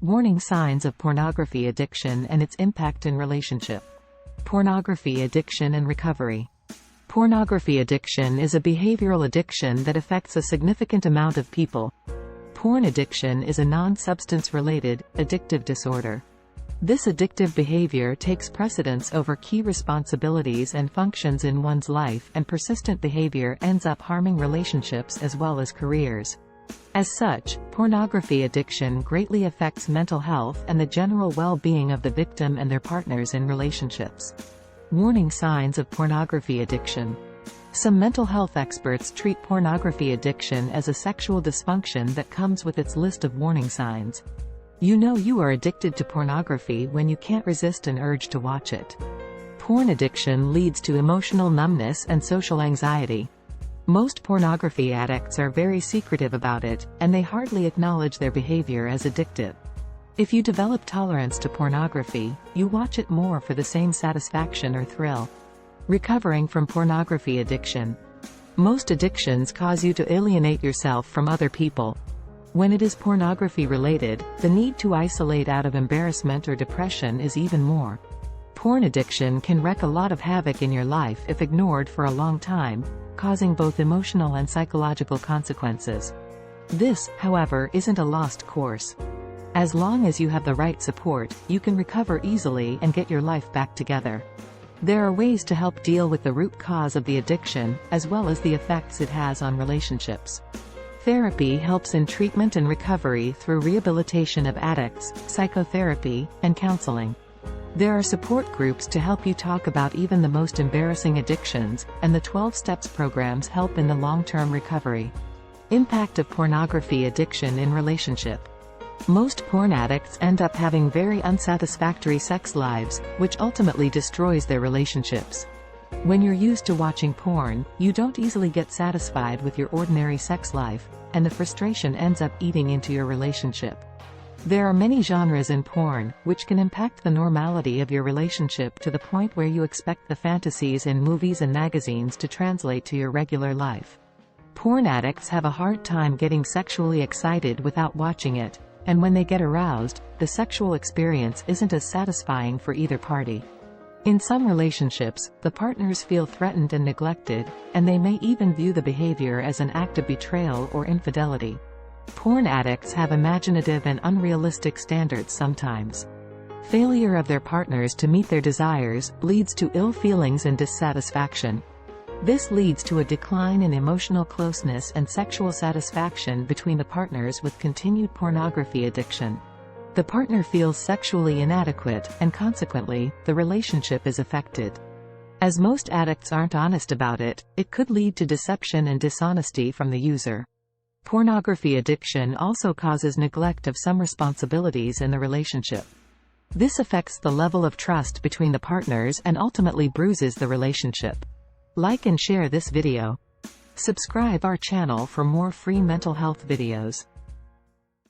Warning signs of pornography addiction and its impact in relationship. Pornography addiction and recovery. Pornography addiction is a behavioral addiction that affects a significant amount of people. Porn addiction is a non-substance related, addictive disorder. This addictive behavior takes precedence over key responsibilities and functions in one's life, and persistent behavior ends up harming relationships as well as careers. As such, pornography addiction greatly affects mental health and the general well-being of the victim and their partners in relationships. Warning signs of pornography addiction. Some mental health experts treat pornography addiction as a sexual dysfunction that comes with its list of warning signs. You know you are addicted to pornography when you can't resist an urge to watch it. Porn addiction leads to emotional numbness and social anxiety. Most pornography addicts are very secretive about it, and they hardly acknowledge their behavior as addictive. If you develop tolerance to pornography, you watch it more for the same satisfaction or thrill. Recovering from pornography addiction. Most addictions cause you to alienate yourself from other people. When it is pornography related, the need to isolate out of embarrassment or depression is even more. Porn addiction can wreak a lot of havoc in your life if ignored for a long time, causing both emotional and psychological consequences. This, however, isn't a lost course. As long as you have the right support, you can recover easily and get your life back together. There are ways to help deal with the root cause of the addiction, as well as the effects it has on relationships. Therapy helps in treatment and recovery through rehabilitation of addicts, psychotherapy, and counseling. There are support groups to help you talk about even the most embarrassing addictions, and the 12 Steps programs help in the long-term recovery. Impact of pornography addiction in relationship. Most porn addicts end up having very unsatisfactory sex lives, which ultimately destroys their relationships. When you're used to watching porn, you don't easily get satisfied with your ordinary sex life, and the frustration ends up eating into your relationship. There are many genres in porn, which can impact the normality of your relationship to the point where you expect the fantasies in movies and magazines to translate to your regular life. Porn addicts have a hard time getting sexually excited without watching it, and when they get aroused, the sexual experience isn't as satisfying for either party. In some relationships, the partners feel threatened and neglected, and they may even view the behavior as an act of betrayal or infidelity. Porn addicts have imaginative and unrealistic standards sometimes. Failure of their partners to meet their desires leads to ill feelings and dissatisfaction. This leads to a decline in emotional closeness and sexual satisfaction between the partners with continued pornography addiction. The partner feels sexually inadequate, and consequently, the relationship is affected. As most addicts aren't honest about it, it could lead to deception and dishonesty from the user. Pornography addiction also causes neglect of some responsibilities in the relationship. This affects the level of trust between the partners and ultimately bruises the relationship. Like and share this video. Subscribe our channel for more free mental health videos.